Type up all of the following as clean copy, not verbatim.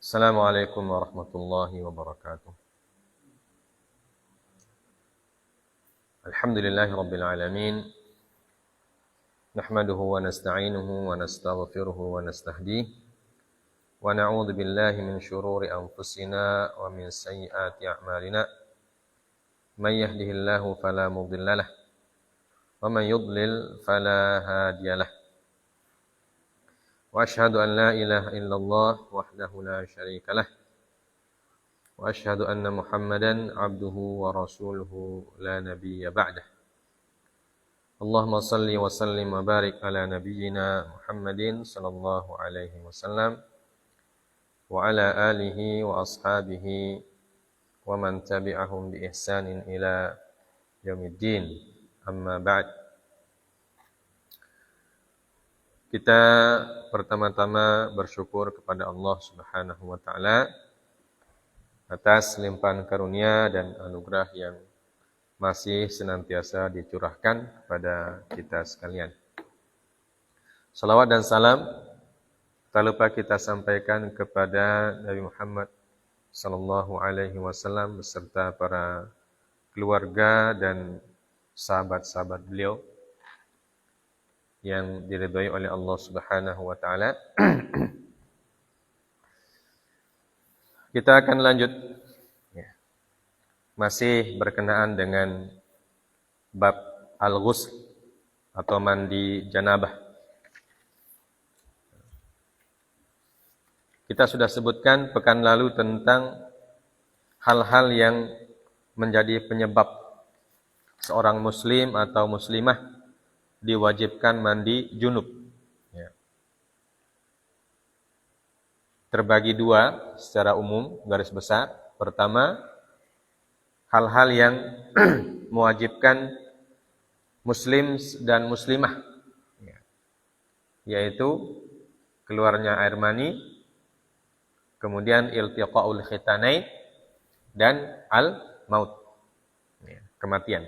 Assalamualaikum warahmatullahi wabarakatuh. Alhamdulillahi rabbil alamin. Nahmaduhu wa nasta'inuhu wa nastaghfiruhu wa nastahdihi. Wa na'udzu billahi min shururi anfusina wa min sayyiati a'malina. Man yahdihillahu fala mudilla lahu wa man yudlil fala hadiya lahu. Wa asyhadu an la ilaha illallah wahdahu la syarika lah. Wa asyhadu anna Muhammadan abduhu wa rasuluhu la nabiyya ba'dah. Allahumma salli wa sallim wa barik ala nabiyyina Muhammadin sallallahu alaihi wasallam wa ala alihi wa ashabihi wa man tabi'ahum bi ihsanin ila yaumiddin. Amma ba'd. Kita pertama-tama bersyukur kepada Allah Subhanahu wa taala atas limpahan karunia dan anugerah yang masih senantiasa dicurahkan kepada kita sekalian. Salawat dan salam tak lupa kita sampaikan kepada Nabi Muhammad sallallahu alaihi wasallam beserta para keluarga dan sahabat-sahabat beliau yang diridhai oleh Allah Subhanahu wa taala. Kita akan lanjut masih berkenaan dengan bab al-ghusl atau mandi janabah. Kita sudah sebutkan pekan lalu tentang hal-hal yang menjadi penyebab seorang muslim atau muslimah diwajibkan mandi junub. Terbagi dua secara umum, garis besar. Pertama, hal-hal yang mewajibkan muslim dan muslimah, yaitu keluarnya air mani, kemudian iltiqaul khitanain, dan al-maut, kematian.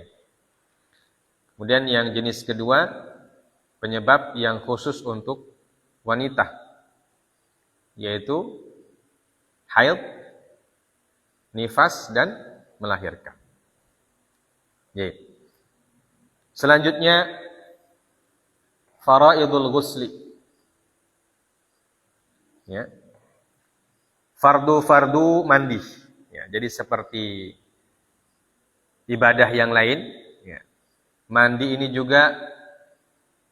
Kemudian yang jenis kedua, penyebab yang khusus untuk wanita, yaitu haid, nifas, dan melahirkan. Selanjutnya, faraidul ghusli. Fardu-fardu mandi. Jadi seperti ibadah yang lain, mandi ini juga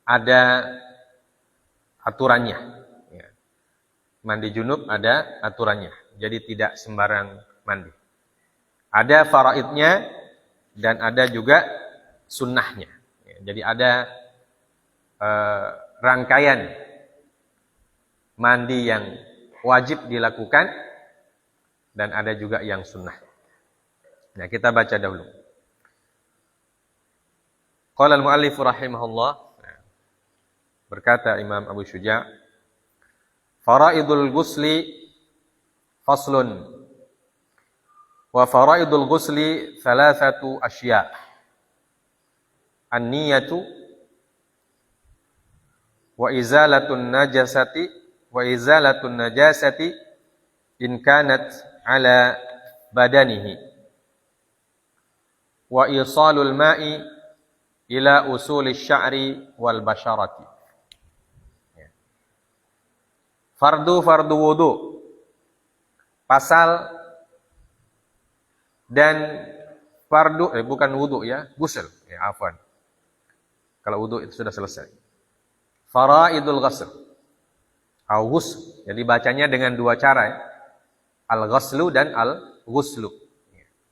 ada aturannya. Mandi junub ada aturannya. Jadi tidak sembarang mandi. Ada faraidnya dan ada juga sunnahnya. Jadi ada rangkaian mandi yang wajib dilakukan dan ada juga yang sunnah. Nah, kita baca dahulu. Qala al-muallif rahimahullah, berkata Imam Abu Syuja', faraidul ghusli faslun. Wa faraidul ghusli thalathatu asya'. An-niyatu wa izalatun najasati in kanat ala badanihi wa isalul ma'i ila usulis sya'ri wal basharati. Fardu wudu, pasal dan fardu bukan wudu ya, ghusl afwan. Kalau wudu itu sudah selesai. Faraidul ghusl au ghusl. Jadi bacanya dengan dua cara, al-ghuslu dan al-ghuslu.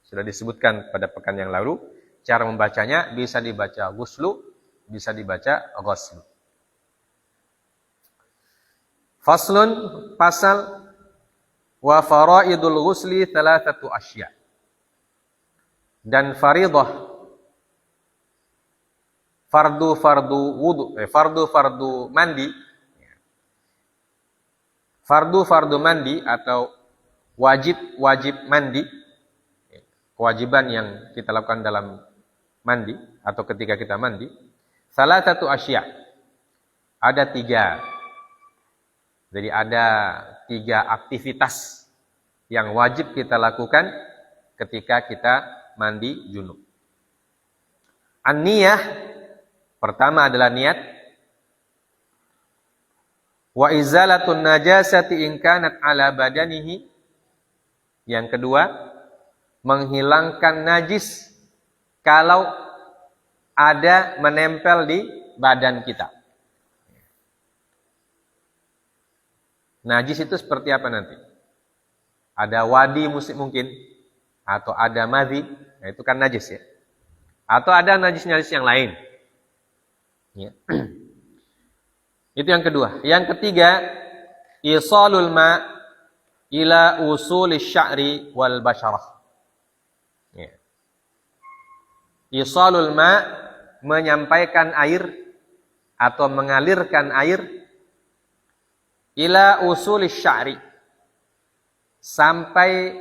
Sudah disebutkan pada pekan yang lalu, cara membacanya bisa dibaca ghuslu, bisa dibaca ghuslu. Faslun, pasal, wa faraidul ghusli thalathatu asya'. Dan faridah, fardu mandi, fardu mandi atau wajib mandi, kewajiban yang kita lakukan dalam mandi atau ketika kita mandi, thalathatu asya'. Ada tiga. Jadi ada 3 aktivitas yang wajib kita lakukan ketika kita mandi junub. An-niyah, pertama adalah niat. Wa izalatun najasati in kanat ala badanihi. Yang kedua, menghilangkan najis kalau ada menempel di badan kita. Najis itu seperti apa nanti? Ada wadi mungkin, atau ada madhi, nah itu kan najis ya. Atau ada najis-najis yang lain. Ya. Itu yang kedua. Yang ketiga, isalul ma ila usulis sya'ri wal basyarah. Ya. Isalul ma, menyampaikan air atau mengalirkan air ila usulis sya'ri, sampai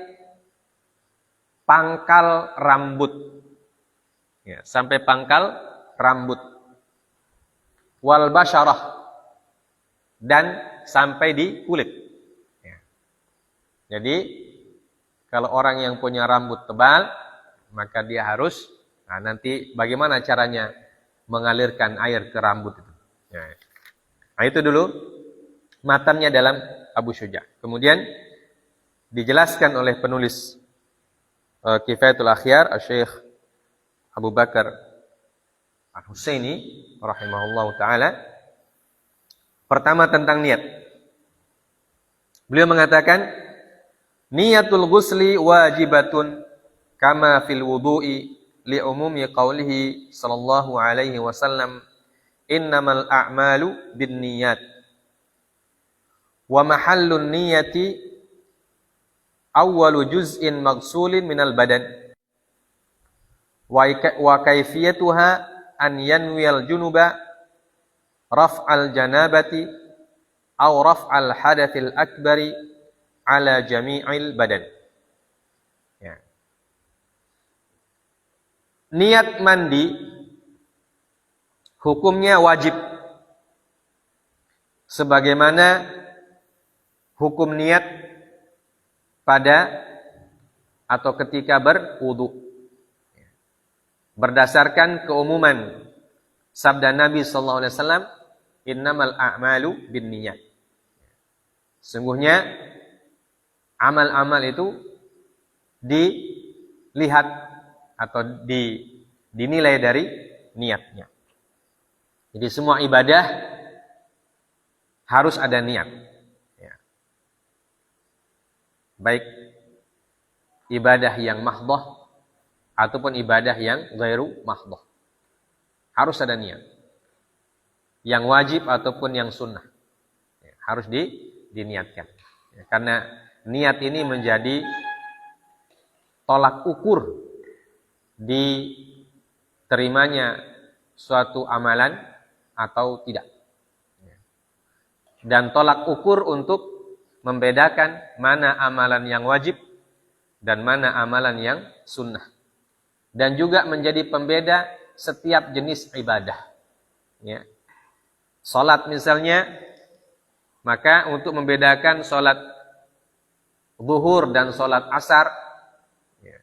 pangkal rambut. Ya, sampai pangkal rambut. Wal basyarah, dan sampai di kulit. Ya. Jadi kalau orang yang punya rambut tebal, maka dia harus, nanti bagaimana caranya mengalirkan air ke rambut itu. Ya. Nah itu dulu matannya dalam Abu Syuja. Kemudian dijelaskan oleh penulis Kifayatul Akhyar, Syekh Abu Bakar Al-Husaini rahimahullah ta'ala. Pertama tentang niat. Beliau mengatakan, niyatul ghusli wajibatun kama fil wudu'i li umumi qawlihi sallallahu alaihi wasallam, innamal a'malu bin niyat. Wa mahallun niyati awwalu juz'in maghsulin minal badan. Wa kaifiyatuha an yanwiyal junuba raf'al janabati aw raf'al hadathil akbari ala jami'il badan. Ya. Niat mandi hukumnya wajib, sebagaimana hukum niat pada atau ketika berwudu. Berdasarkan keumuman sabda Nabi sallallahu alaihi wasallam, innamal a'malu binniyat. Sungguhnya amal-amal itu dilihat atau dinilai dari niatnya. Jadi semua ibadah harus ada niat. Ya. Baik ibadah yang mahdhah ataupun ibadah yang ghairu mahdhah, harus ada niat. Yang wajib ataupun yang sunnah, ya, harus diniatkan. Ya, karena niat ini menjadi tolak ukur diterimanya suatu amalan atau tidak. Ya. Dan tolak ukur untuk membedakan mana amalan yang wajib dan mana amalan yang sunnah. Dan juga menjadi pembeda setiap jenis ibadah. Ya. Salat misalnya, maka untuk membedakan salat zuhur dan salat asar, ya,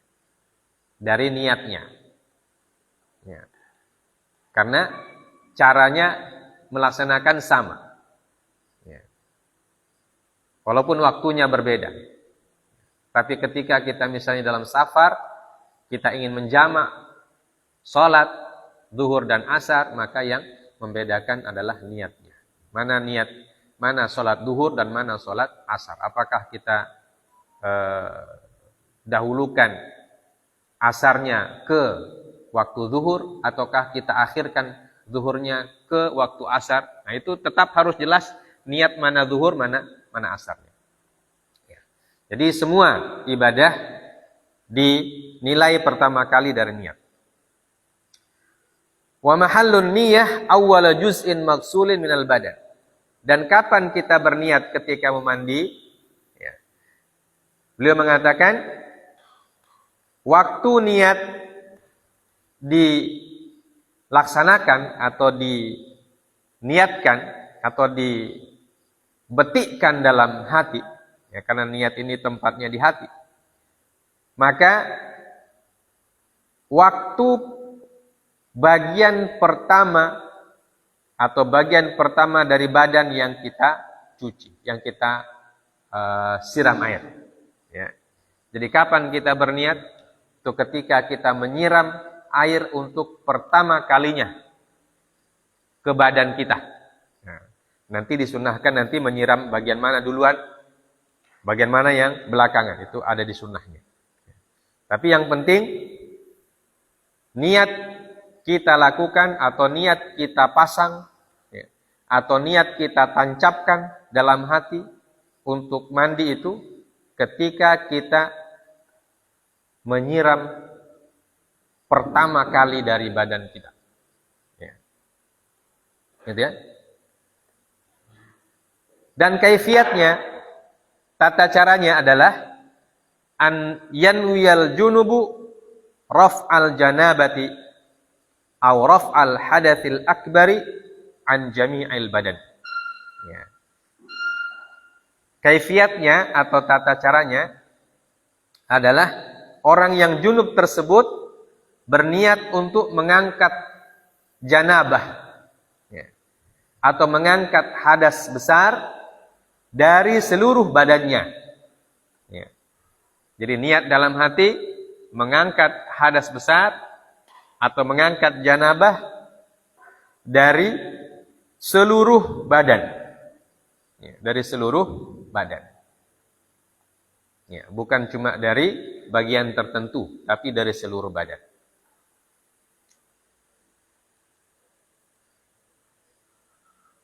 dari niatnya. Ya. Karena caranya melaksanakan sama. Ya. Walaupun waktunya berbeda. Tapi ketika kita misalnya dalam safar, kita ingin menjamak salat zuhur dan asar, maka yang membedakan adalah niatnya. Mana niat, mana salat zuhur dan mana salat asar. Apakah kita dahulukan asarnya ke waktu zuhur, ataukah kita akhirkan zuhurnya ke waktu asar? Nah itu tetap harus jelas niat mana zuhur, mana asarnya. Ya. Jadi semua ibadah dinilai pertama kali dari niat. Wa mahallun niyah awwala juz'in maghsulin minal badan. Dan kapan kita berniat ketika memandi? Ya. Beliau mengatakan, waktu niat dilaksanakan atau diniatkan atau dibetikkan dalam hati, Ya, karena niat ini tempatnya di hati. Maka waktu bagian pertama atau bagian pertama dari badan yang kita cuci, yang kita siram air. Ya. Jadi kapan kita berniat? Itu ketika kita menyiram air untuk pertama kalinya ke badan kita. Nah, nanti disunahkan nanti menyiram bagian mana duluan, bagian mana yang belakangan, itu ada di sunnahnya. Tapi yang penting niat kita lakukan atau niat kita pasang ya, atau niat kita tancapkan dalam hati untuk mandi itu ketika kita menyiram pertama kali dari badan kita. Ya. Gitu ya. Dan kaifiatnya, tata caranya adalah an yanwiyal junubu raf'al janabati aw raf'al hadatsil akbari an jami'il badan. Ya. Kaifiatnya atau tata caranya adalah orang yang junub tersebut berniat untuk mengangkat janabah ya, atau mengangkat hadas besar dari seluruh badannya. Ya. Jadi niat dalam hati mengangkat hadas besar atau mengangkat janabah dari seluruh badan. Ya, dari seluruh badan. Ya, bukan cuma dari bagian tertentu, tapi dari seluruh badan.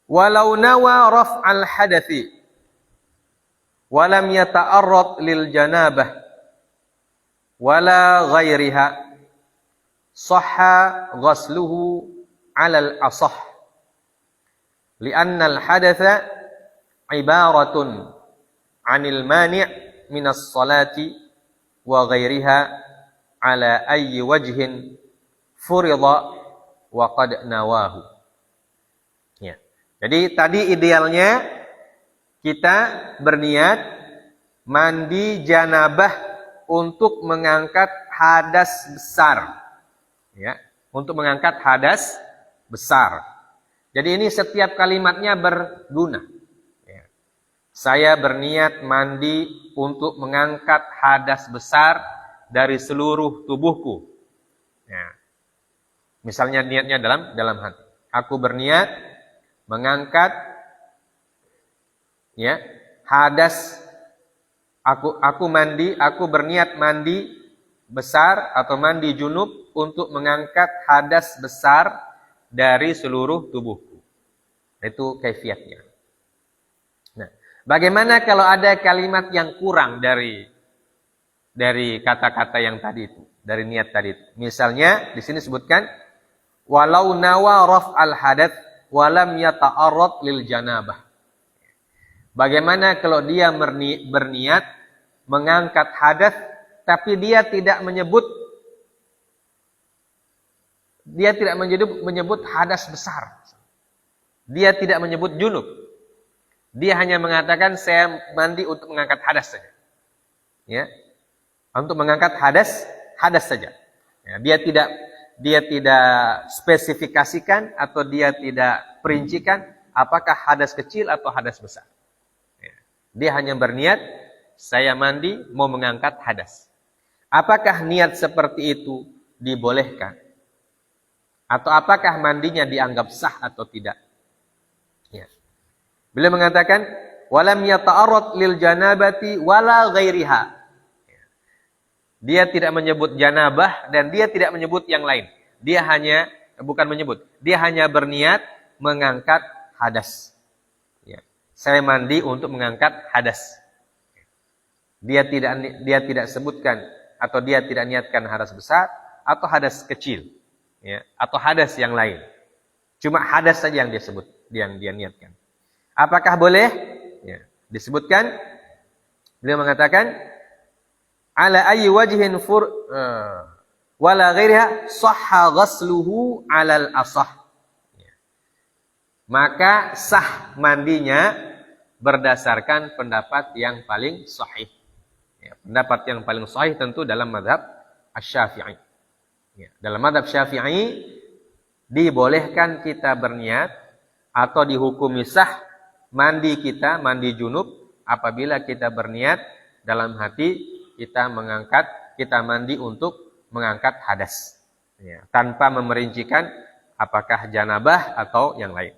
Walau nawa raf'al hadathi walam yata'arrad lil janabah wala ghairiha sahha ghasluhu 'alal asah li'anna al hadatha ibaratun 'anil mani' minas salati wa ghairiha 'ala ayyi wajhin furida wa qad nawahu. Ya. Jadi tadi idealnya kita berniat mandi janabah untuk mengangkat hadas besar. Ya, untuk mengangkat hadas besar. Jadi ini setiap kalimatnya berguna. Ya. Saya berniat mandi untuk mengangkat hadas besar dari seluruh tubuhku. Ya. Misalnya niatnya dalam hati. Aku berniat mengangkat ya hadas, aku berniat mandi besar atau mandi junub untuk mengangkat hadas besar dari seluruh tubuhku. Itu kaifiatnya. Nah, bagaimana kalau ada kalimat yang kurang dari kata-kata yang tadi itu, dari niat tadi itu? Misalnya di sini sebutkan walau nawa raf'al hadath walam yata'arrad lil janabah. Bagaimana kalau dia berniat mengangkat hadas tapi dia tidak menyebut hadas besar. Dia tidak menyebut junub. Dia hanya mengatakan saya mandi untuk mengangkat hadas saja. Ya. Untuk mengangkat hadas saja. Ya, dia tidak spesifikasikan atau dia tidak perincikan apakah hadas kecil atau hadas besar. Ya. Dia hanya berniat saya mandi mau mengangkat hadas. Apakah niat seperti itu dibolehkan? Atau apakah mandinya dianggap sah atau tidak? Ya. Beliau mengatakan walam yata'arrad lil janabati wala ghairiha. Ya. Dia tidak menyebut janabah dan dia tidak menyebut yang lain. Dia hanya berniat mengangkat hadas. Ya. Saya mandi untuk mengangkat hadas. Dia tidak sebutkan atau dia tidak niatkan hadas besar atau hadas kecil, ya, atau hadas yang lain. Cuma hadas saja yang dia sebut, yang dia niatkan. Apakah boleh? Ya, disebutkan. Beliau mengatakan ala ayyi wajhin wala ghairiha sahha ghasluhu alal asah. Ya. Maka sah mandinya berdasarkan pendapat yang paling sahih. Ya, pendapat yang paling sahih tentu dalam mazhab Asy-Syafi'i. Ya, dalam mazhab Syafi'i dibolehkan kita berniat atau dihukumi sah mandi kita, mandi junub apabila kita berniat dalam hati kita mandi untuk mengangkat hadas. Ya, tanpa memerincikan apakah janabah atau yang lain.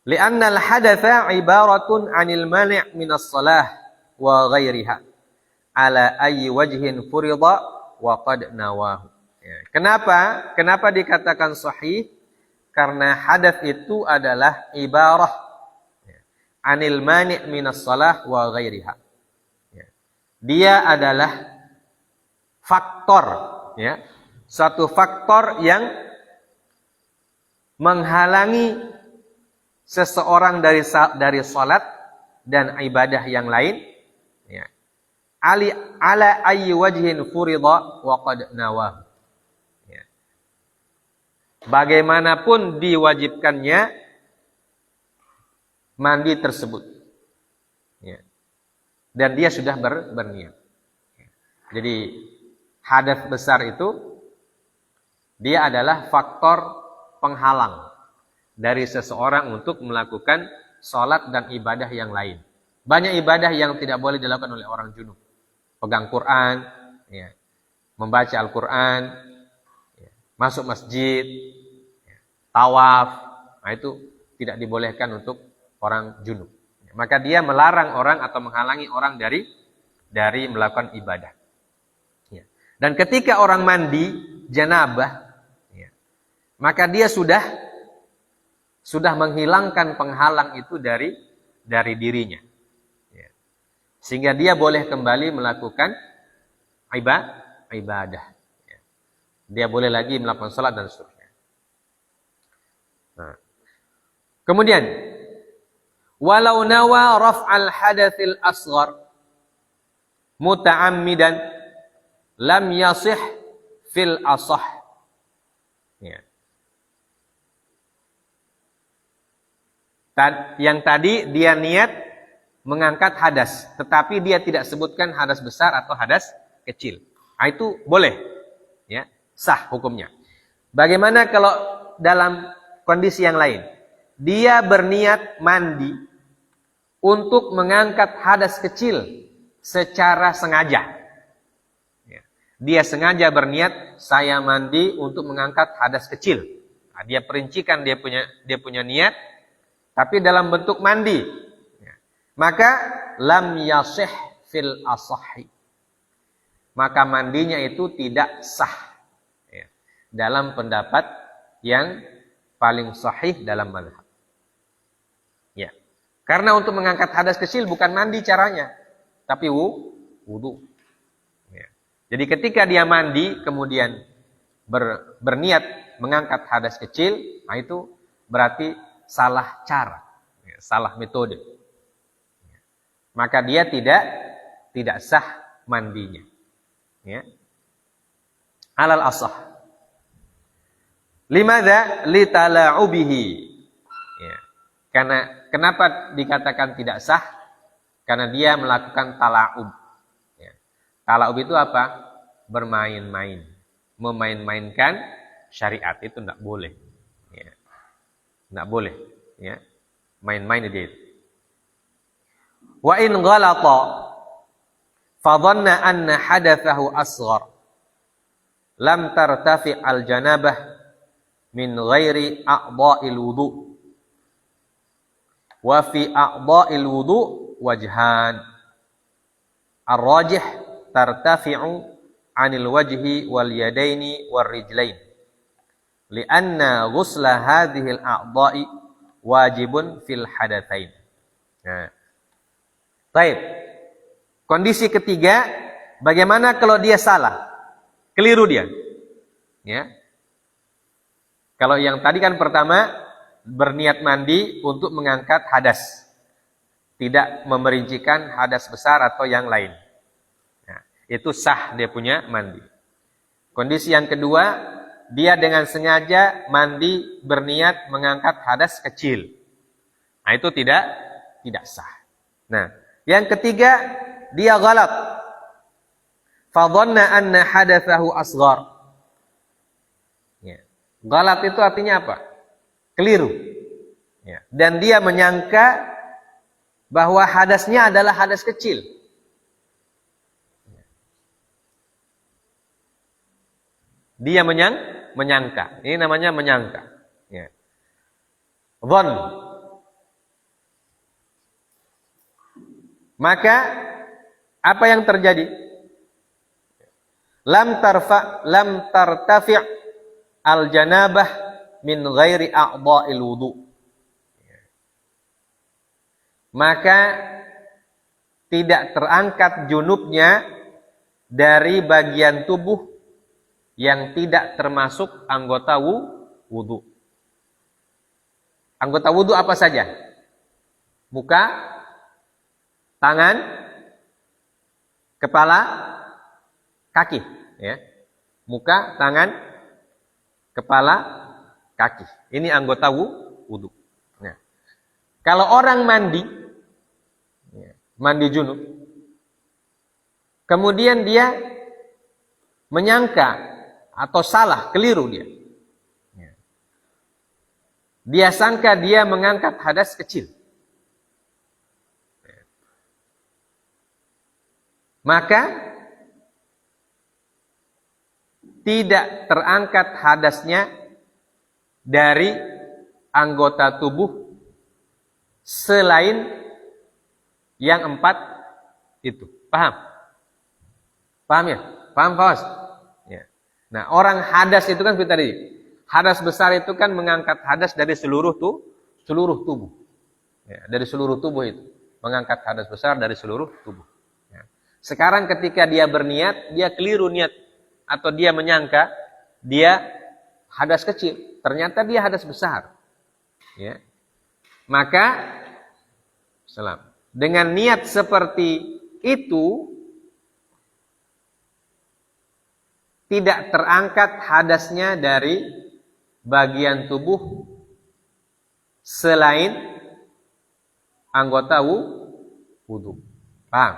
Li'anna al-hadatsa ibaratun 'anil mani' minas shalah wa ghairiha ala ayyi wajhin furida wa qad nawahu. Ya. Kenapa dikatakan sahih? Karena hadas itu adalah ibarah ya, 'anil mani' minas shalah wa ghairiha. Ya. Dia adalah faktor ya, satu faktor yang menghalangi seseorang dari salat dan ibadah yang lain ya. Ala ayyi wajhin furida wa qad nawah. Ya. Bagaimanapun diwajibkannya mandi tersebut. Ya. Dan dia sudah berniat. Ya. Jadi hadas besar itu dia adalah faktor penghalang dari seseorang untuk melakukan sholat dan ibadah yang lain. Banyak ibadah yang tidak boleh dilakukan oleh orang junub. Pegang Quran, ya, membaca Al-Quran, ya, masuk masjid, ya, tawaf, nah itu tidak dibolehkan untuk orang junub. Ya, maka dia melarang orang atau menghalangi orang dari melakukan ibadah. Ya. Dan ketika orang mandi janabah, ya, maka dia sudah menghilangkan penghalang itu dari dirinya. Ya. Sehingga dia boleh kembali melakukan ibadah. Ya. Dia boleh lagi melakukan salat dan seterusnya. Nah. Kemudian, walau nawa raf'al hadatsil asghar muta'ammidan lam yasih fil asah. Ya. Yang tadi dia niat mengangkat hadas, tetapi dia tidak sebutkan hadas besar atau hadas kecil. Nah, itu boleh, ya, sah hukumnya. Bagaimana kalau dalam kondisi yang lain? Dia berniat mandi untuk mengangkat hadas kecil secara sengaja. Ya. Dia sengaja berniat, saya mandi untuk mengangkat hadas kecil. Nah, dia perincikan dia punya niat. Tapi dalam bentuk mandi. Ya. Maka lam yasih fil asahi. Maka mandinya itu tidak sah. Ya. Dalam pendapat yang paling sahih dalam mazhab. Ya. Karena untuk mengangkat hadas kecil bukan mandi caranya. Tapi wudu. Ya. Jadi ketika dia mandi kemudian berniat mengangkat hadas kecil. Nah itu berarti salah cara, ya, salah metode. Ya. Maka dia tidak sah mandinya. Ya. Alal asah. Limadza litala'ubihi. Ya. Karena kenapa dikatakan tidak sah? Karena dia melakukan tala'ub. Ya. Tala'ub itu apa? Bermain-main, memain-mainkan syariat itu tidak boleh. Tidak boleh, ya, main-main dia itu. Wa in ghalata fa dhanna anna hadathahu asghar lam tartafi al janabah min ghairi a'dha'il wudu. Wa fi a'dha'il wudu wajhan. Ar-rajih tartafi'u 'anil wajhi wal yadaini war rijlain. Lianna ghusla hadhil a'dha'i wajibun fil hadatsain. Nah. Baik. Kondisi ketiga, bagaimana kalau dia salah? Keliru dia. Ya. Kalau yang tadi kan pertama berniat mandi untuk mengangkat hadas. Tidak memerincikan hadas besar atau yang lain. Nah, itu sah dia punya mandi. Kondisi yang kedua, dia dengan sengaja mandi berniat mengangkat hadas kecil. Nah, itu tidak sah. Nah, yang ketiga, dia ghalat. Fadhanna anna hadatsahu asghar. Ya. Ghalat itu artinya apa? Keliru. Ya. Dan dia menyangka bahwa hadasnya adalah hadas kecil. Dia menyangka. Ini namanya menyangka. Ya. Dhann. Maka apa yang terjadi? Lam tartafi' al-janabah min ghairi a'dha'il wudu. Maka tidak terangkat junubnya dari bagian tubuh yang tidak termasuk anggota wudu. Anggota wudu apa saja? Muka, tangan, kepala, kaki, ya. Muka, tangan, kepala, kaki. Ini anggota wudu. Nah, kalau orang mandi junub, kemudian dia menyangka atau salah, keliru dia. Dia sangka dia mengangkat hadas kecil. Maka tidak terangkat hadasnya dari anggota tubuh selain yang 4 itu. Paham? Paham ya? Paham, Fawas? Ya. Nah, orang hadas itu kan seperti tadi. Hadas besar itu kan mengangkat hadas dari seluruh tubuh. Ya, dari seluruh tubuh itu. Mengangkat hadas besar dari seluruh tubuh. Ya. Sekarang ketika dia berniat, dia keliru niat. Atau dia menyangka dia hadas kecil, ternyata dia hadas besar. Ya. Maka dengan niat seperti itu tidak terangkat hadasnya dari bagian tubuh selain anggota wudu. Paham?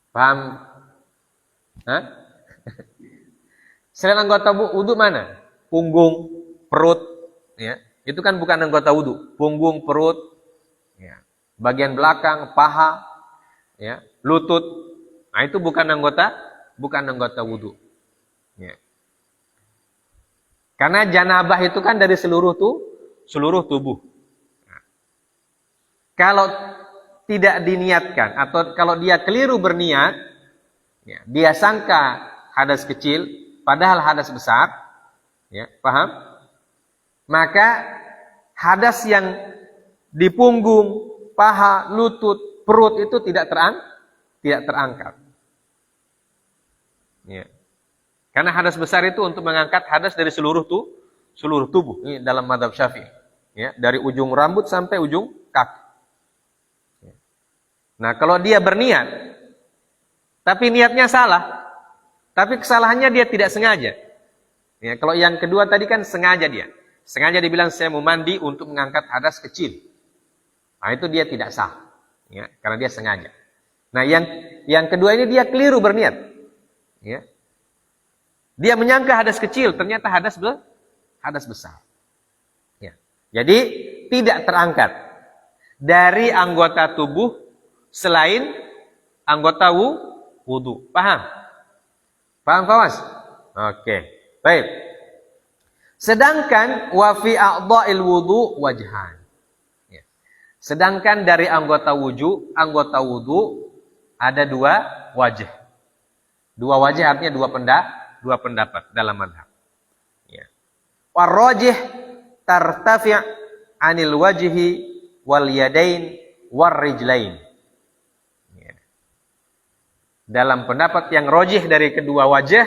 Paham? Hah? Selain anggota wudu mana? Punggung, perut, ya. Itu kan bukan anggota wudu. Punggung, perut, ya. Bagian belakang, paha, ya, lutut. Nah, itu bukan anggota wudu. Ya. Karena janabah itu kan dari seluruh tubuh. Nah. Kalau tidak diniatkan atau kalau dia keliru berniat, ya, dia sangka hadas kecil, padahal hadas besar, ya, paham? Maka hadas yang di punggung, paha, lutut, perut itu tidak terangkat. Ya. Karena hadas besar itu untuk mengangkat hadas dari seluruh tubuh. Ini dalam mazhab Syafi'i, ya, dari ujung rambut sampai ujung kaki. Ya. Nah, kalau dia berniat, tapi niatnya salah. Tapi kesalahannya dia tidak sengaja. Ya, kalau yang kedua tadi kan sengaja dia. Sengaja dibilang saya mau mandi untuk mengangkat hadas kecil. Nah, itu dia tidak sah. Ya, karena dia sengaja. Nah, yang kedua ini dia keliru berniat. Ya. Dia menyangka hadas kecil, ternyata hadas besar. Ya. Jadi tidak terangkat dari anggota tubuh selain anggota wudu. Paham? Paham, Fawas? Oke. Baik. Sedangkan wa fi a'dha'il wudu wajhan. Ya. Sedangkan dari anggota wudu ada 2 wajah. 2 wajah artinya 2 pendapat dalam mazhab. Ya. Warrajih tartafi' 'anil wajhi wal yadain war rijlain. Dalam pendapat yang rojih dari kedua wajah,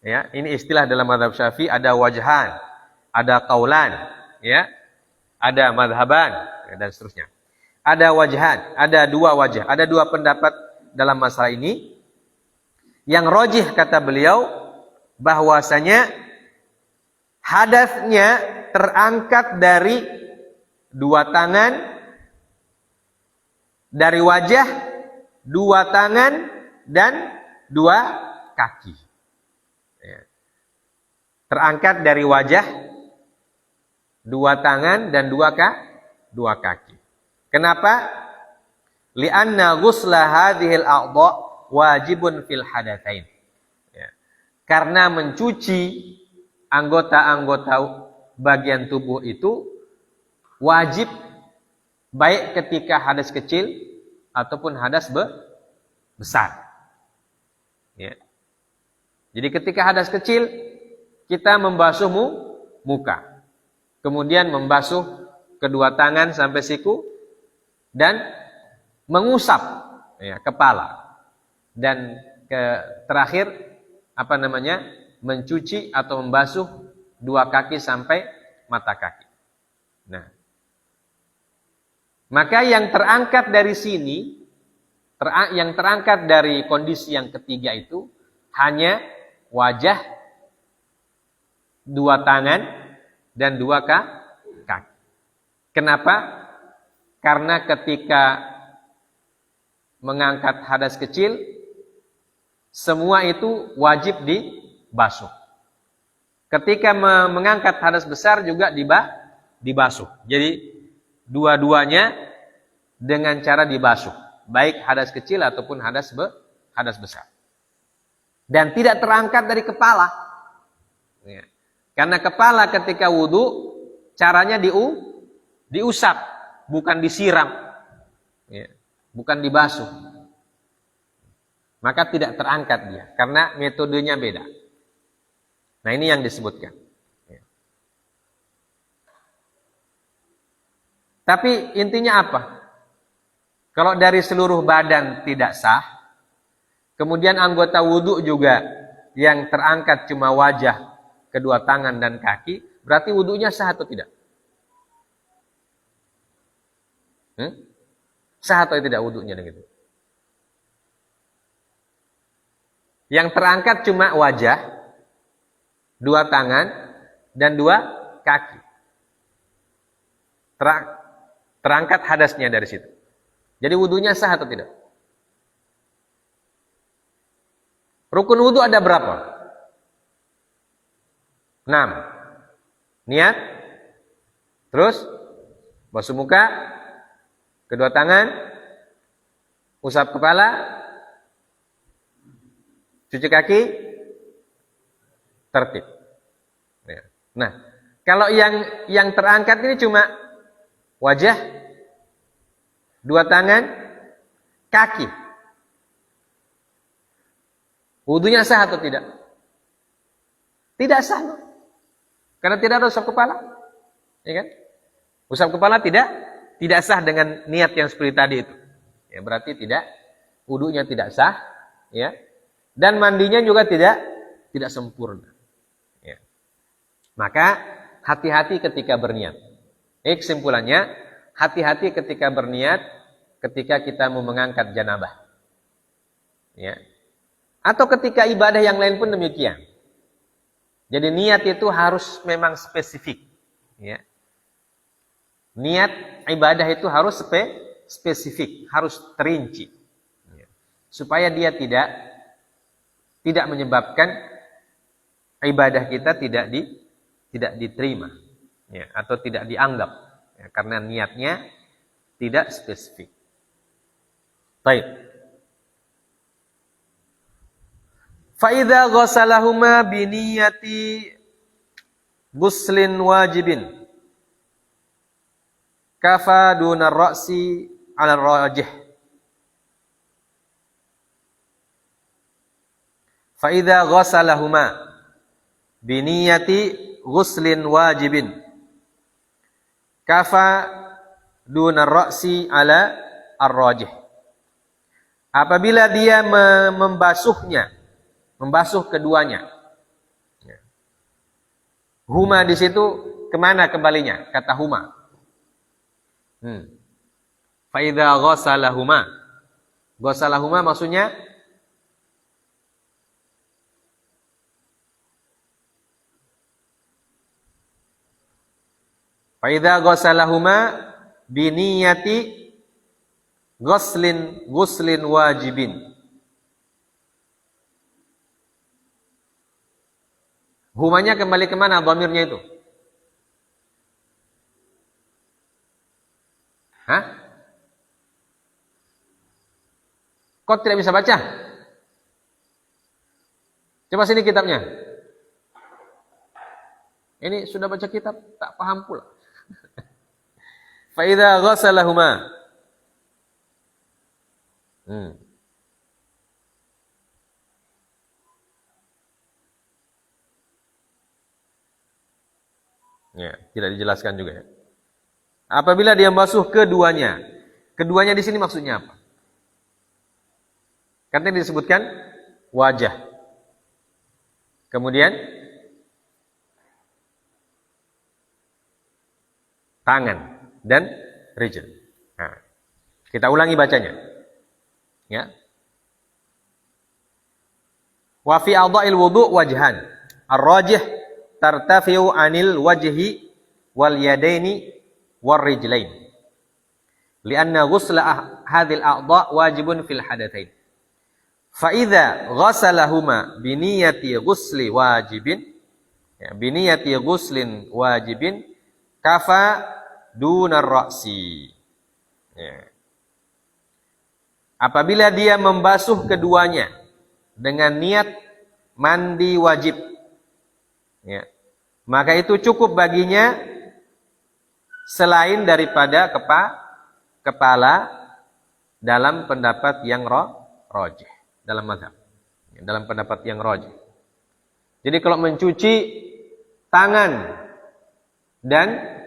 ya, ini istilah dalam mazhab Syafi'i, ada wajhan, ada qaulan, ya, ada madhaban, ya, dan seterusnya. Ada wajhan, ada 2 wajah, ada 2 pendapat dalam masalah ini. Yang rojih kata beliau bahwasanya hadasnya terangkat dari dua tangan dari wajah, dua tangan dan dua kaki. Ya. Terangkat dari wajah, dua tangan dan dua kaki. Kenapa? Li'anna ghusla hadhil a'dha wajibun fil hadatsain. Ya. Karena mencuci anggota-anggota bagian tubuh itu wajib baik ketika hadas kecil ataupun hadas besar. Ya. Jadi ketika hadas kecil kita membasuh muka, kemudian membasuh kedua tangan sampai siku dan mengusap ya, kepala dan terakhir mencuci atau membasuh dua kaki sampai mata kaki. Nah, maka yang terangkat dari sini, yang terangkat dari kondisi yang ketiga itu hanya wajah, dua tangan, dan dua kaki. Kenapa? Karena ketika mengangkat hadas kecil, semua itu wajib dibasuh. Ketika mengangkat hadas besar juga dibasuh. Jadi dua-duanya dengan cara dibasuh, baik hadas kecil ataupun hadas besar. Dan tidak terangkat dari kepala. Ya. Karena kepala ketika wudu caranya diusap, bukan disiram. Ya. Bukan dibasuh. Maka tidak terangkat dia, karena metodenya beda. Nah, ini yang disebutkan. Tapi intinya apa? Kalau dari seluruh badan tidak sah, kemudian anggota wudhu juga yang terangkat cuma wajah, kedua tangan dan kaki, berarti wudhunya sah atau tidak? Sah atau tidak wudhunya gitu? Yang terangkat cuma wajah, dua tangan dan dua kaki. Terangkat hadasnya dari situ. Jadi wudunya sah atau tidak? Rukun wudu ada berapa? 6. Niat. Terus basuh muka, kedua tangan, usap kepala, cuci kaki, tertib. Nah, kalau yang terangkat ini cuma wajah, dua tangan, kaki. Wudunya sah atau tidak? Tidak sah. Karena tidak ada usap kepala. Ya kan? Usap kepala tidak sah dengan niat yang seperti tadi itu. Ya, berarti wudunya tidak sah, ya. Dan mandinya juga tidak sempurna. Ya. Maka hati-hati ketika berniat. Kesimpulannya, hati-hati ketika berniat ketika kita mau mengangkat janabah. Ya. Atau ketika ibadah yang lain pun demikian. Jadi niat itu harus memang spesifik. Ya. Niat ibadah itu harus spesifik, harus terinci. Ya. Supaya dia tidak menyebabkan ibadah kita tidak diterima. Ya, atau tidak dianggap ya, karena niatnya tidak spesifik. Baik. Fa idza ghasalahuma bi niyyati ghuslin wajibin kafa duna ra'si 'ala rajih. Fa idza ghasalahuma bi niyyati ghuslin wajibin kafa duna ra'si 'ala ar-rajih. Apabila dia membasuh keduanya. Huma di situ kemana kembalinya? Kata huma. Fa idza ghasalahuma. Ghasalahuma maksudnya Fa idza ghasalahuma bi niyyati ghuslin wajibin. Humanya kembali ke mana dhamirnya itu? Hah? Kok tidak bisa baca? Coba sini kitabnya. Ini sudah baca kitab, tak paham pula. Fa idza ghasalahuma. Ya, tidak dijelaskan juga ya. Apabila dia membasuh keduanya. Keduanya di sini maksudnya apa? Katanya disebutkan wajah. Kemudian tangan dan rijl. Nah, kita ulangi bacanya. Ya. Wa fi a'dha'il wudu' wajhan. Ar-rajih tartafi'u 'anil wajhi wal yadaini war rijlain. Lianna ghusla hadhil a'dha' wajibun fil hadatsain. Fa idza ghasalahuma bi niyyati ghusli wajibin, ya, bi niyyati ghuslin wajibin kafa dunar ra'si. Ya. Apabila dia membasuh keduanya dengan niat mandi wajib, ya, maka itu cukup baginya selain daripada kepala dalam pendapat yang rajih, dalam mazhab, dalam pendapat yang rajih. Jadi kalau mencuci tangan dan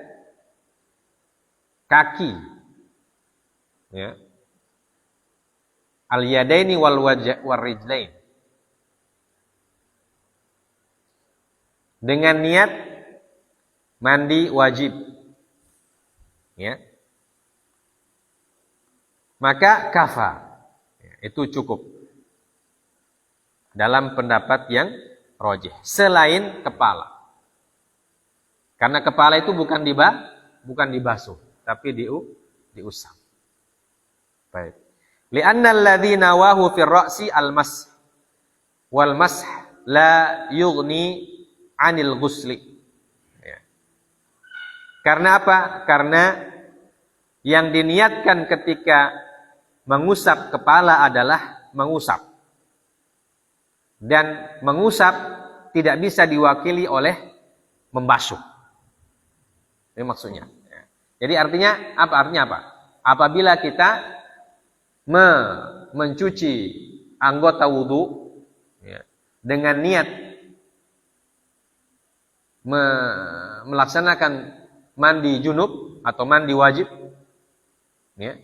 kaki, ya, al-yadaini wal rijlain, dengan niat mandi wajib, ya, maka kafa, ya, itu cukup dalam pendapat yang rajih selain kepala, karena kepala itu bukan dibasuh tapi diusap. Baik. Li'anna alladhi nawahu fi ra'si al-mas wal mash la yughni 'anil ghusli. Ya. Karena apa? Karena yang diniatkan ketika mengusap kepala adalah mengusap. Dan mengusap tidak bisa diwakili oleh membasuh. Ini maksudnya. Jadi artinya apa? Artinya apa? Apabila kita mencuci anggota wudu, ya, dengan niat melaksanakan mandi junub atau mandi wajib, ya,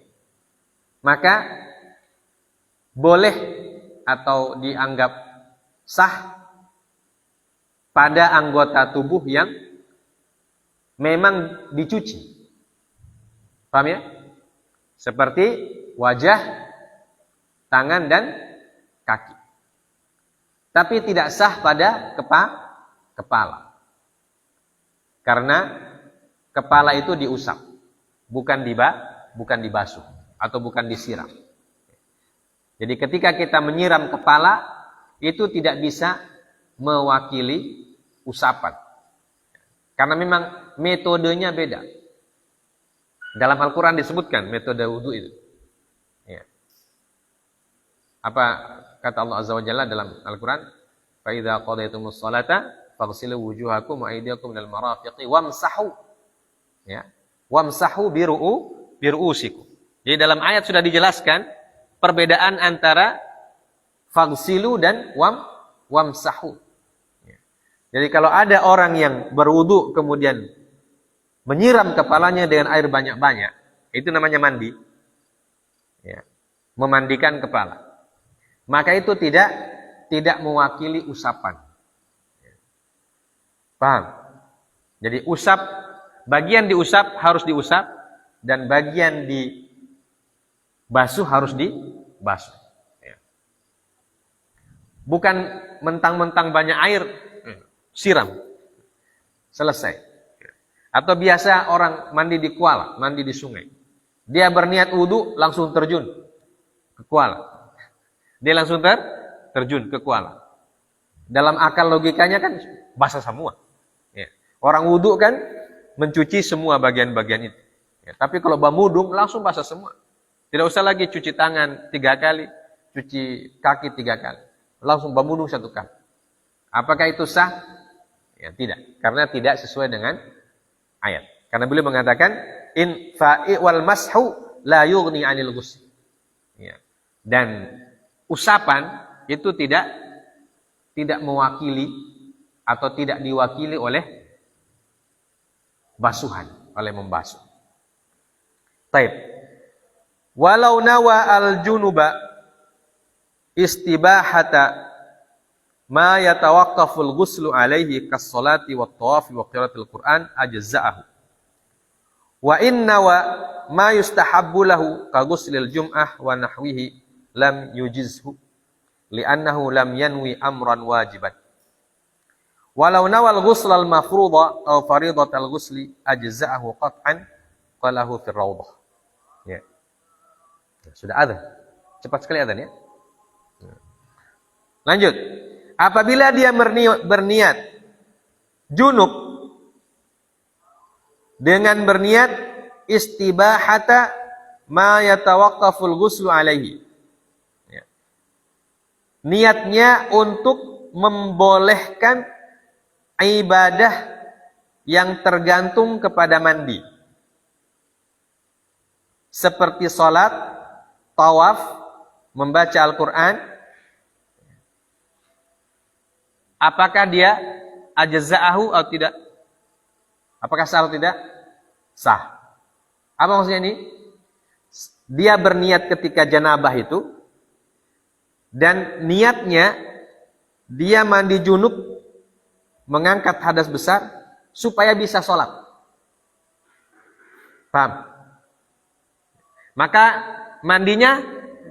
maka boleh atau dianggap sah pada anggota tubuh yang memang dicuci. Paham ya? Seperti wajah, tangan dan kaki. Tapi tidak sah pada kepala. Karena kepala itu diusap, bukan dibasuh atau bukan disiram. Jadi ketika kita menyiram kepala itu tidak bisa mewakili usapan. Karena memang metodenya beda. Dalam Al-Quran disebutkan metode wudu itu. Ya. Apa kata Allah Azza wa Jalla dalam Al-Quran? Fa idza qadaytumus salata faghsilu wujuhakum wa aydiyakum ilal marafiqi wamsahu. Ya. Wamsahu biru'usikum. Jadi dalam ayat sudah dijelaskan perbedaan antara faghsilu dan wamsahu. Ya. Jadi kalau ada orang yang berwudu kemudian menyiram kepalanya dengan air banyak-banyak, itu namanya mandi. Ya. Memandikan kepala. Maka itu tidak mewakili usapan. Ya. Paham? Jadi usap, bagian diusap harus diusap, dan bagian dibasuh harus dibasuh. Ya. Bukan mentang-mentang banyak air, siram. Selesai. Atau biasa orang mandi di kuala, mandi di sungai. Dia berniat wudu langsung terjun ke kuala. Dia langsung terjun ke kuala. Dalam akal logikanya kan basah semua. Ya. Orang wudu kan mencuci semua bagian-bagian itu. Ya. Tapi kalau bamudung langsung basah semua. Tidak usah lagi cuci tangan 3 kali, cuci kaki 3 kali. Langsung bamudung 1 kali. Apakah itu sah? Ya, tidak. Karena tidak sesuai dengan ayat. Karena beliau mengatakan in fa'i wal mashu la yughni 'anil ghusl. Ya. Dan usapan itu tidak mewakili atau tidak diwakili oleh basuhan, oleh membasuh. Taib. Walau nawa al-junuba istibahata ma yatawaqqaful ghuslu alaihi kas-salati wat-tawafi wa qiraatil Qur'an ajza'ahu. Wa inna wa ma yustahabbu lahu ka ghuslil jum'ah wa nahwihi lam yujizhu li'annahu lam yanwi amran wajiban. Walau nawal ghusl al-mafruḍa aw fariḍat al-ghusli ajza'ahu qat'an qalahu fi rawdah. Ya. Sudah adzan. Cepat sekali adzan ya. Lanjut. Apabila dia berniat junub dengan berniat istibahata ma yatawaqqaful ghuslu alaihi. Niatnya untuk membolehkan ibadah yang tergantung kepada mandi. Seperti salat, tawaf, membaca Al-Quran. Apakah dia ajza'ahu atau tidak? Apakah sah atau tidak? Sah. Apa maksudnya ini? Dia berniat ketika janabah itu, dan niatnya dia mandi junub mengangkat hadas besar supaya bisa sholat. Paham? Maka mandinya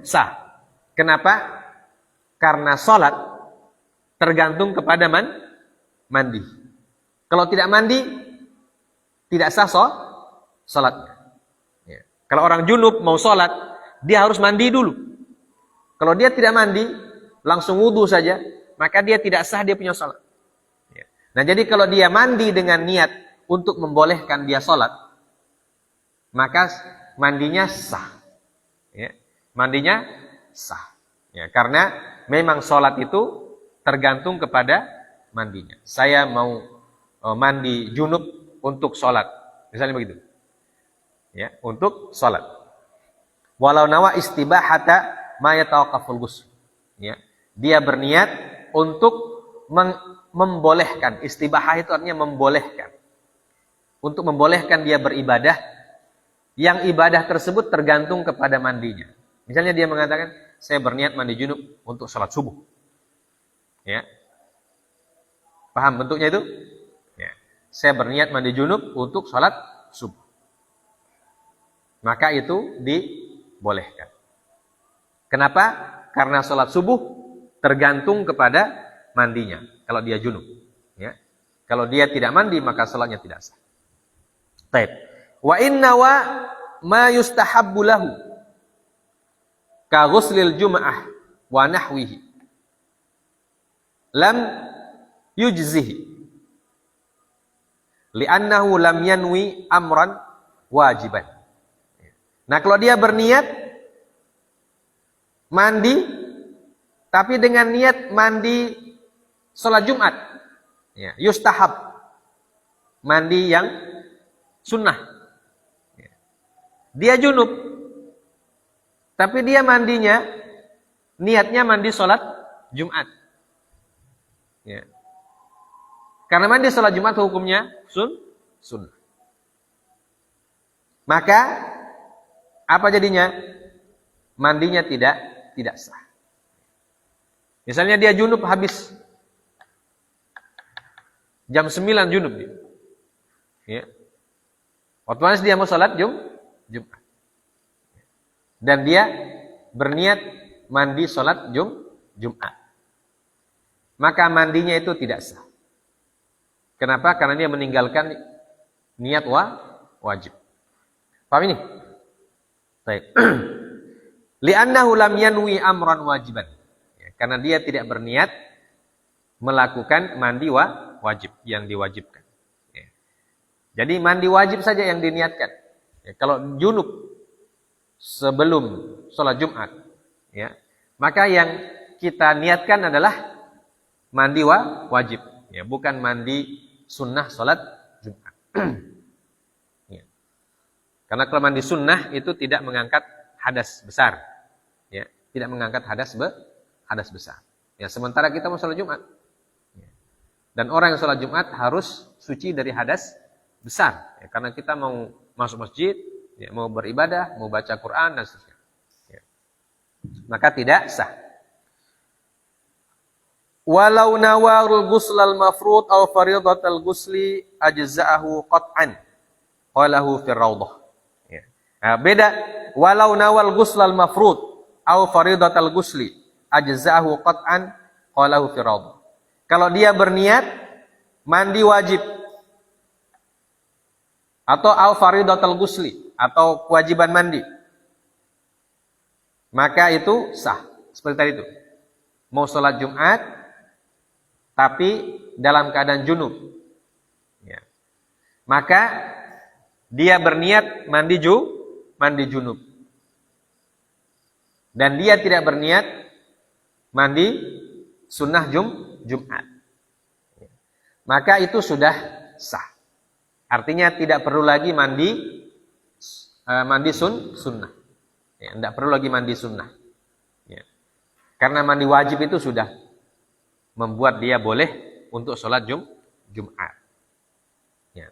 sah. Kenapa? Karena sholat tergantung kepada mandi. Kalau tidak mandi, tidak sah sholat. Ya. Kalau orang junub mau sholat, dia harus mandi dulu. Kalau dia tidak mandi, langsung wudu saja, maka dia tidak sah dia punya sholat. Ya. Nah jadi kalau dia mandi dengan niat untuk membolehkan dia sholat, maka mandinya sah. Ya. Mandinya sah. Ya. Karena memang sholat itu tergantung kepada mandinya. Saya mau mandi junub untuk sholat. Misalnya begitu. Ya, untuk sholat. Walau nawa istibahata ma yatawaqqaful ghusl. Ya. Dia berniat untuk membolehkan. Istibahah itu artinya membolehkan. Untuk membolehkan dia beribadah yang ibadah tersebut tergantung kepada mandinya. Misalnya dia mengatakan, saya berniat mandi junub untuk salat subuh. Ya. Paham bentuknya itu? Ya. Saya berniat mandi junub untuk salat subuh. Maka itu dibolehkan. Kenapa? Karena sholat subuh tergantung kepada mandinya. Kalau dia junub, ya. Kalau dia tidak mandi maka sholatnya tidak sah. Taib. Wa inna wa ma yustahabbu lahu ka ghuslil jum'ah wa nahwihi lam yujzihi li'annahu lam yanwi amran wajiban. Nah, kalau dia berniat mandi, tapi dengan niat mandi sholat Jumat, ya, yustahab, mandi yang sunnah. Ya. Dia junub, tapi dia mandinya, niatnya mandi sholat Jumat. Ya. Karena mandi sholat Jumat hukumnya sunnah. Maka apa jadinya? Mandinya tidak sah. Misalnya dia junub habis jam 9 junub dia. Ya. Otomatis dia mau salat Jumat. Dan dia berniat mandi salat Jumat. Maka mandinya itu tidak sah. Kenapa? Karena dia meninggalkan niat wajib. Paham ini? Baik. Li'annahu lam yanwi amran wajiban. Ya, karena dia tidak berniat melakukan mandi wajib yang diwajibkan. Ya. Jadi mandi wajib saja yang diniatkan. Ya, kalau junub sebelum sholat Jumat, ya, maka yang kita niatkan adalah mandi wajib, ya, bukan mandi sunnah sholat Jumat. Ya. Karena kalau mandi sunnah itu tidak mengangkat hadas besar, ya, tidak mengangkat hadas besar. Ya, sementara kita mau sholat Jumat, ya. Dan orang yang sholat Jumat harus suci dari hadas besar, ya, karena kita mau masuk masjid, ya, mau beribadah, mau baca Quran dan seterusnya. Ya. Maka tidak sah. Walau nawarul ghuslal mafrud aw faridatal ghusli ajza'ahu qat'an qalahu fi raudhah. Ya. Nah, beda walau nawal ghuslal mafrud aw faridatal ghusli ajza'ahu qat'an qalahu fi raudhah. Kalau dia berniat mandi wajib atau aw faridatal ghusli atau kewajiban mandi, maka itu sah. Seperti tadi itu. Mau sholat Jumat tapi dalam keadaan junub, ya, maka dia berniat mandi junub, dan dia tidak berniat mandi sunnah Jumat, ya, maka itu sudah sah. Artinya tidak perlu lagi mandi sunnah, ya, tidak perlu lagi mandi sunnah, ya. Karena mandi wajib itu sudah membuat dia boleh untuk sholat Jumat. Ya.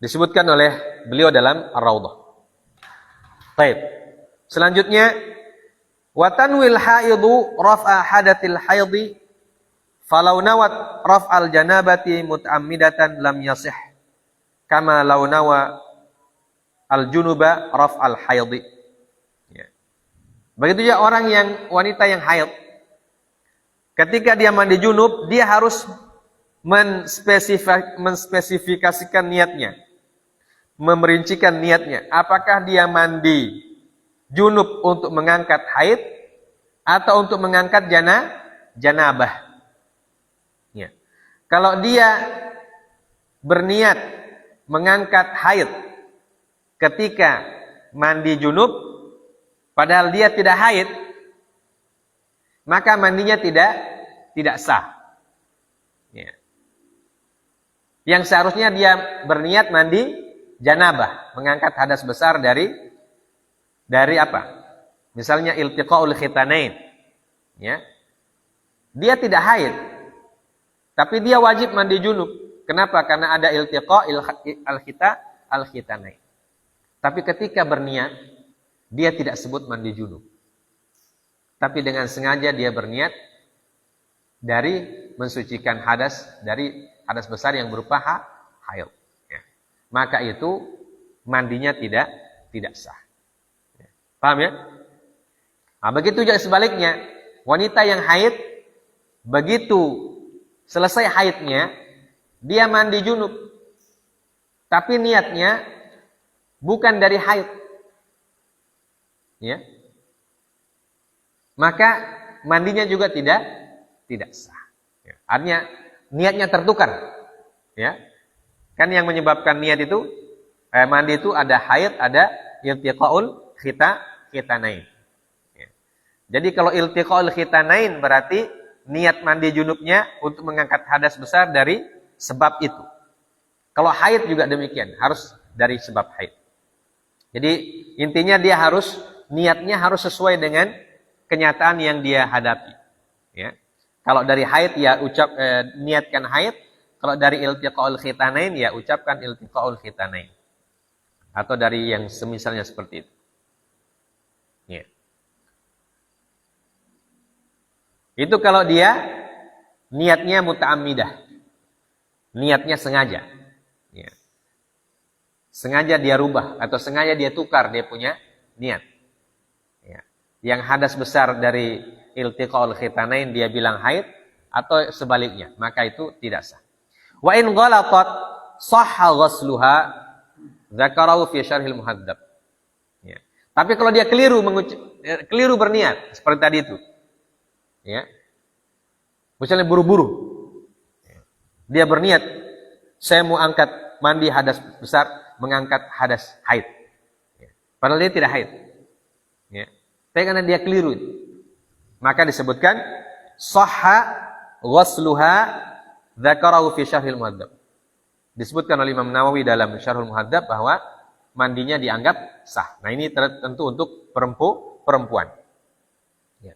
Disebutkan oleh beliau dalam Ar-Raudhah. Baik. Selanjutnya, wa tanwil haidu raf'a hadatil haidi falau nawat raf'al janabati muta'ammidatan lam yasih kama law nawa al junuba raf'al haidi. Ya. Begitu juga orang yang wanita yang haid, ketika dia mandi junub, dia harus menspesifikasikan niatnya, memerincikan niatnya. Apakah dia mandi junub untuk mengangkat haid atau untuk mengangkat janabah? Ya. Kalau dia berniat mengangkat haid ketika mandi junub, padahal dia tidak haid, maka mandinya tidak sah. Ya. Yang seharusnya dia berniat mandi janabah, mengangkat hadas besar dari apa? Misalnya iltiqaul khitanain. Ya. Dia tidak haid, tapi dia wajib mandi junub. Kenapa? Karena ada iltiqaul khitanain. Tapi ketika berniat, dia tidak sebut mandi junub. Tapi dengan sengaja dia berniat dari mensucikan hadas, dari hadas besar yang berupa haid. Ya. Maka itu mandinya tidak sah. Ya. Paham ya? Nah, begitu juga sebaliknya, wanita yang haid, begitu selesai haidnya, dia mandi junub. Tapi niatnya bukan dari haid. Ya. Maka mandinya juga tidak sah. Ya. Artinya niatnya tertukar. Ya. Kan yang menyebabkan niat itu mandi itu ada haid, ada iltiqaul khitanain. Ya. Jadi kalau iltiqaul khitanain berarti niat mandi junubnya untuk mengangkat hadas besar dari sebab itu. Kalau haid juga demikian, harus dari sebab haid. Jadi intinya dia niatnya harus sesuai dengan kenyataan yang dia hadapi. Ya. Kalau dari haid ya niatkan haid, kalau dari iltiqaul khitanain ya ucapkan iltiqaul khitanain. Atau dari yang semisalnya seperti itu. Ya. Itu kalau dia niatnya muta'ammidah. Niatnya sengaja. Ya. Sengaja dia rubah atau sengaja dia tukar dia punya niat. Yang hadas besar dari iltiqaul khitanain dia bilang haid atau sebaliknya, maka itu tidak sah. Wa in ghalatat sahha ghusluha dzakarahu fi syarhil muhadzab. Ya. Tapi kalau dia keliru berniat seperti tadi itu. Ya. Misalnya buru-buru. Dia berniat saya mau angkat mandi hadas besar, mengangkat hadas haid. Ya. Padahal dia tidak haid. Ya. Tapi karena dia keliru. Maka disebutkan sahha ghusluha dzakarahu fi syarhil muhadzab. Disebutkan oleh Imam Nawawi dalam Syarhul Muhadzab bahwa mandinya dianggap sah. Nah, ini tentu untuk perempuan. Ya.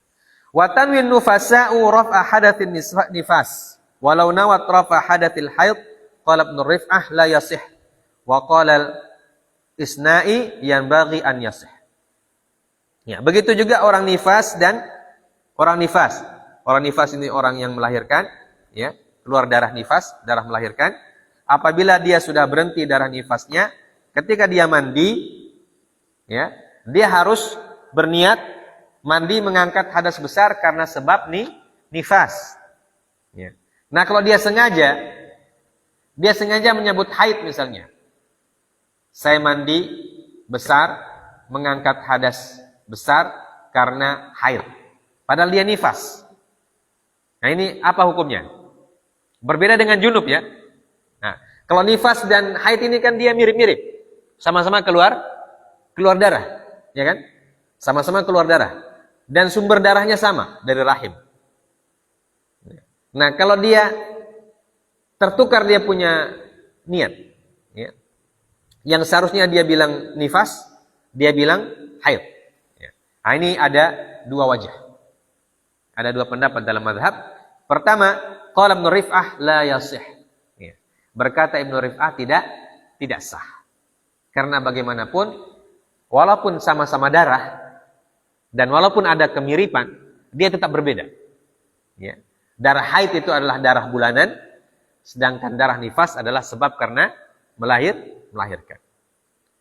Wa tanwin nufasa'u raf'a hadatsin nifas walau nawat raf'a hadatsil haid qala Ibnu Rif'ah la yasih wa qala al-isna'i yanbaghi an yasih. Ya, begitu juga orang nifas dan orang nifas. Orang nifas ini orang yang melahirkan, ya, keluar darah nifas, darah melahirkan. Apabila dia sudah berhenti darah nifasnya, ketika dia mandi, ya, dia harus berniat mandi mengangkat hadas besar karena sebab nifas. Ya. Nah, kalau dia sengaja menyebut haid misalnya. Saya mandi besar mengangkat hadas besar karena haid. Padahal dia nifas. Nah, ini apa hukumnya? Berbeda dengan junub, ya. Nah, kalau nifas dan haid ini kan dia mirip-mirip. Sama-sama keluar darah, ya kan? Sama-sama keluar darah. Dan sumber darahnya sama, dari rahim. Nah, kalau dia tertukar dia punya niat, ya. Yang seharusnya dia bilang nifas, dia bilang haid. Ya. Nah, ini ada dua wajah. Ada dua pendapat dalam mazhab. Pertama, qala Ibnu Rif'ah la yasih. Berkata Ibnu Rif'ah tidak sah. Karena bagaimanapun, walaupun sama-sama darah, dan walaupun ada kemiripan, dia tetap berbeda. Ya. Darah haid itu adalah darah bulanan, sedangkan darah nifas adalah sebab karena melahirkan.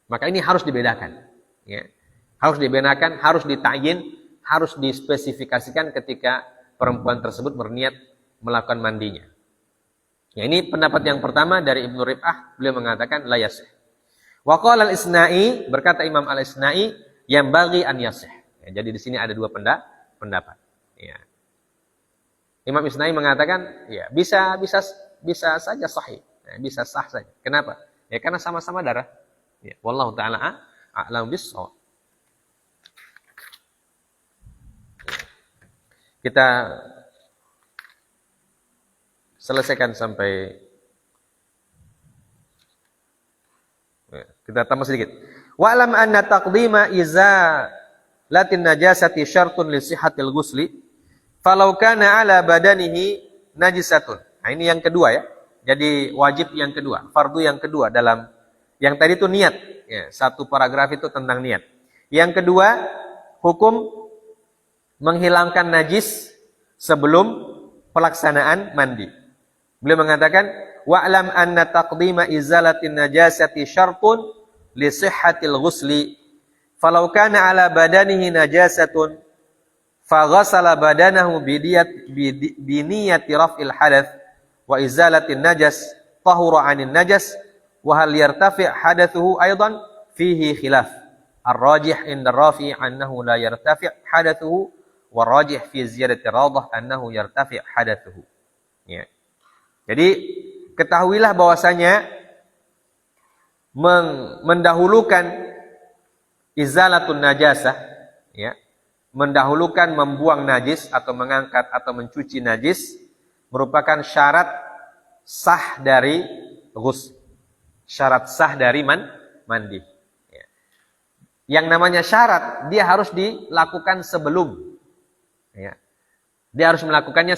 Maka ini harus dibedakan. Ya. Harus dibedakan, harus dita'yin, harus dispesifikasikan ketika perempuan tersebut berniat melakukan mandinya. Ya, ini pendapat yang pertama dari Ibnu Rif'ah, beliau mengatakan la yasih. Wa qala al-Isna'i, berkata Imam al-Isna'i, yang bagi an yasih. Ya, jadi di sini ada dua pendapat. Ya. Imam Isna'i mengatakan, ya bisa saja sahih, ya, bisa sah saja. Kenapa? Ya karena sama-sama darah. Ya, wallahu taala a'lam bis-shawab. Kita selesaikan sampai kita tambah sedikit. Wa'lam anna taqdima izalatin najasati syartun li sihhatil ghusli falau kana ala badanihi najisatun. Nah, ini yang kedua, ya. Jadi wajib yang kedua, fardu yang kedua dalam yang tadi itu niat, ya, satu paragraf itu tentang niat. Yang kedua, hukum menghilangkan najis sebelum pelaksanaan mandi. Beliau mengatakan, wa'lam anna taqdima izalatin najasati syartun li sihhatil ghusli falau kana ala badanihi najasatun fa ghassala badanahu bi niyyati raf'il hadath wa izalatin najas tahura 'anil najas wa hal yartafi' hadathuhu aidan fihi khilaf. Ar-rajih inda rafi' annahu la yartafi' hadathuhu wa rajih fi ziyadati radah annahu yartafi' hadathuhu. Ya. Jadi ketahuilah bahwasanya mendahulukan izalatun najasah, ya, mendahulukan membuang najis atau mengangkat atau mencuci najis merupakan syarat sah dari ghusl, syarat sah dari mandi. Ya. Yang namanya syarat dia harus dilakukan sebelum, ya. Dia harus melakukannya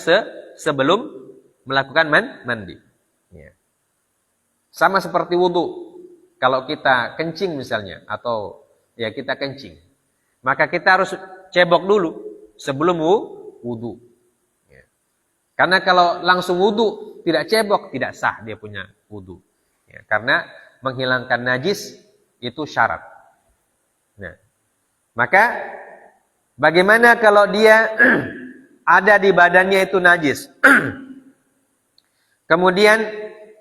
sebelum melakukan mandi. Ya. Sama seperti wudu. Kalau kita kencing misalnya, atau ya kita kencing, maka kita harus cebok dulu sebelum wudu. Ya. Karena kalau langsung wudu tidak cebok, tidak sah dia punya wudu. Ya. Karena menghilangkan najis itu syarat. Nah, maka bagaimana kalau dia ada di badannya itu najis? Kemudian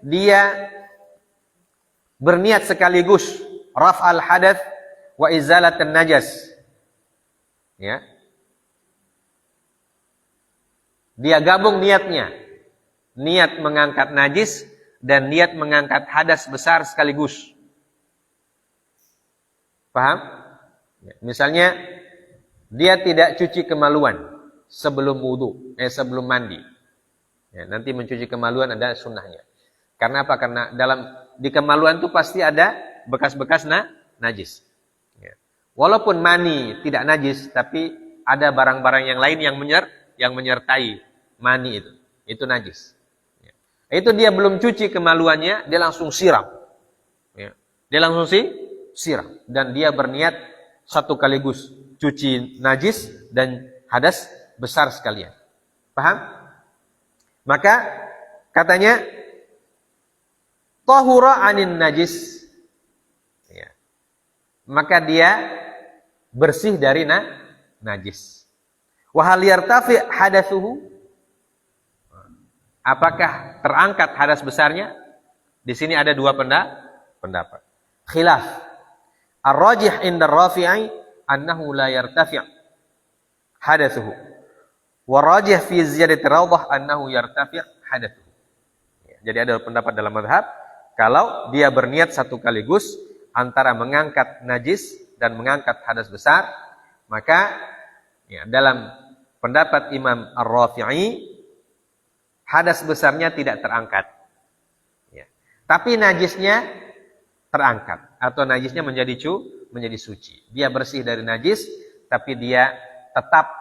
dia berniat sekaligus raf'al hadath wa izalatan najas. Ya. Dia gabung niatnya. Niat mengangkat najis dan niat mengangkat hadas besar sekaligus. Paham? Ya. Misalnya dia tidak cuci kemaluan sebelum wudu, sebelum mandi. Ya, nanti mencuci kemaluan ada sunnahnya. Karena apa? Karena di kemaluan itu pasti ada bekas-bekas najis. Ya. Walaupun mani tidak najis, tapi ada barang-barang yang lain yang menyertai mani itu. Itu najis. Ya. Itu dia belum cuci kemaluannya, dia langsung siram. Ya. Dia langsung siram. Dan dia berniat satu kaligus cuci najis dan hadas besar sekalian. Paham? Maka katanya tahura anin najis. Ya. Maka dia bersih dari najis. Wa hal yartafi hadatsuhu? Apakah terangkat hadas besarnya? Di sini ada dua pendapat. Khilaf. Ar-rajih inda ar-rafi'i annahu la yartafi' hadatsuhu. Warajih fi ziyadati rawdah annahu yartafi' hadatsuhu. Jadi ada pendapat dalam mazhab kalau dia berniat satu kaligus antara mengangkat najis dan mengangkat hadas besar, maka ya, dalam pendapat Imam Ar-Rafi'i hadas besarnya tidak terangkat. Ya. Tapi najisnya terangkat atau najisnya menjadi suci. Dia bersih dari najis tapi dia tetap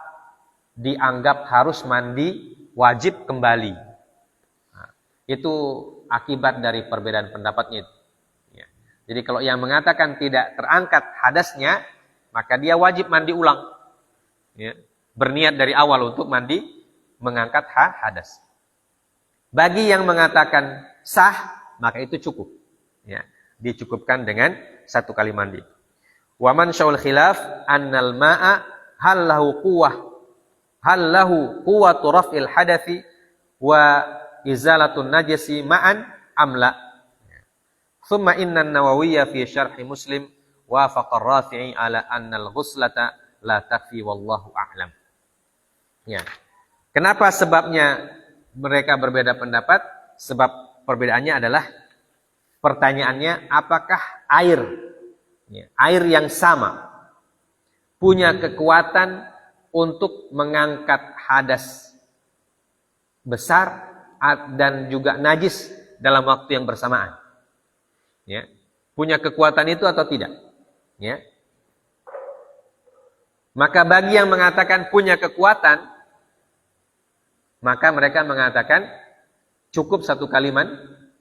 dianggap harus mandi wajib kembali. Nah, itu akibat dari perbedaan pendapatnya itu. Ya. Jadi kalau yang mengatakan tidak terangkat hadasnya, maka dia wajib mandi ulang. Ya. Berniat dari awal untuk mengangkat hadas. Bagi yang mengatakan sah, maka itu cukup. Ya. Dicukupkan dengan satu kali mandi. Wa man sya'ul khilaf annal ma'a hal lahu quwwatu raf'il hadathi wa izalatun najisi ma'an amla. Thumma inna an-Nawawiyya fi syarh Muslim wafaqa ar-Rafi'i ala anna al-ghuslata la takfi wallahu a'lam. Ya. Kenapa sebabnya mereka berbeda pendapat? Sebab perbedaannya adalah pertanyaannya apakah air yang sama punya kekuatan untuk mengangkat hadas besar dan juga najis dalam waktu yang bersamaan. Ya. Punya kekuatan itu atau tidak? Ya. Maka bagi yang mengatakan punya kekuatan, maka mereka mengatakan cukup satu kali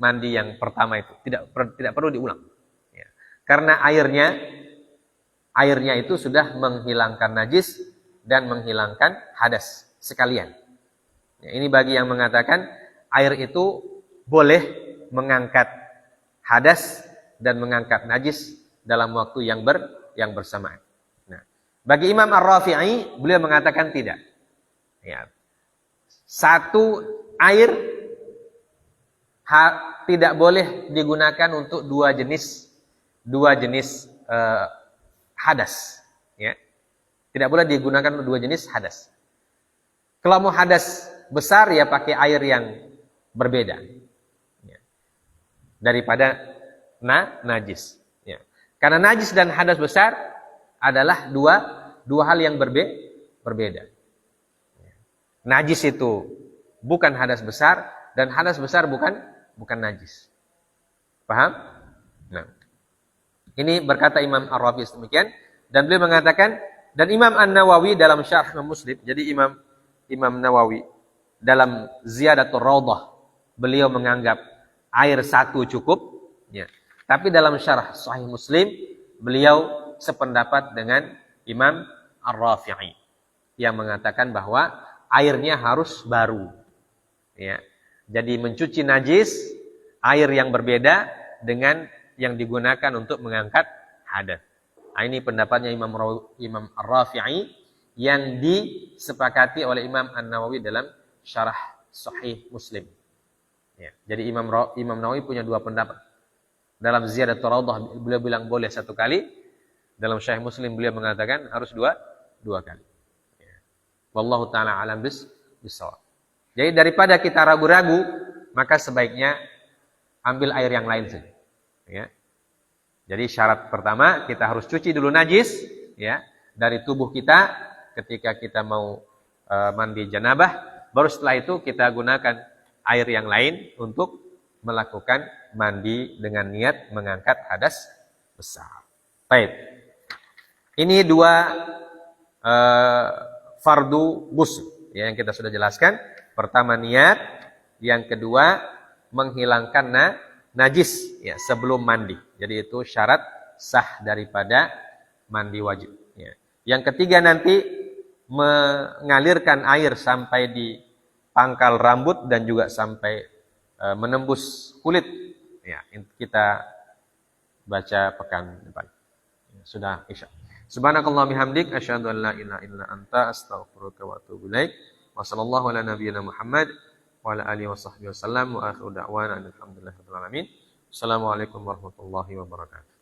mandi yang pertama itu, tidak perlu diulang. Ya. Karena airnya itu sudah menghilangkan najis dan menghilangkan hadas sekalian. Ya, ini bagi yang mengatakan air itu boleh mengangkat hadas dan mengangkat najis dalam waktu yang bersamaan. Nah, bagi Imam Ar-Rafi'i beliau mengatakan tidak. Ya. Satu air tidak boleh digunakan untuk dua jenis hadas. Ya. Tidak boleh digunakan untuk dua jenis hadas. Kalau mau hadas besar ya pakai air yang berbeda. Ya. Daripada najis. Ya. Karena najis dan hadas besar adalah dua hal yang berbeda. Ya. Najis itu bukan hadas besar dan hadas besar bukan najis. Paham? Nah. Ini berkata Imam Ar-Rafi'i demikian dan beliau mengatakan dan Imam An-Nawawi dalam Syarh Muslim, jadi Imam Nawawi dalam Ziyadatul Rawdah, beliau menganggap air satu cukup, ya. Tapi dalam Syarh Sahih Muslim, beliau sependapat dengan Imam Ar-Rafi'i yang mengatakan bahwa airnya harus baru. Ya. Jadi mencuci najis, air yang berbeda dengan yang digunakan untuk mengangkat hadas. Nah, ini pendapatnya Imam Ar-Rafi'i yang disepakati oleh Imam An-Nawawi dalam Syarah Sahih Muslim. Ya, jadi Imam Nawawi punya dua pendapat. Dalam Ziyadatul Raudhah beliau bilang boleh 1 kali. Dalam Sahih Muslim beliau mengatakan harus dua kali. Ya. Wallahu taala alam bissawab. Jadi daripada kita ragu-ragu, maka sebaiknya ambil air yang lain saja. Ya. Jadi syarat pertama kita harus cuci dulu najis ya dari tubuh kita ketika kita mau mandi janabah, baru setelah itu kita gunakan air yang lain untuk melakukan mandi dengan niat mengangkat hadas besar. Baik. Ini 2 fardu ghusl ya, yang kita sudah jelaskan. Pertama niat, yang kedua menghilangkan najis ya sebelum mandi. Jadi itu syarat sah daripada mandi wajib ya. Yang ketiga nanti mengalirkan air sampai di pangkal rambut dan juga sampai menembus kulit ya. Kita baca pekan depan. Ya, sudah Isya. Subhanakallah bihamdik asyhadu an la ilaha illa anta astaghfiruka wa atubu ilaik. Wa sallallahu ala nabiyyina Muhammad wa ala alihi washabbihi wasallam wa akhiru da'wana alhamdulillahirabbil alamin. Assalamualaikum warahmatullahi wabarakatuh.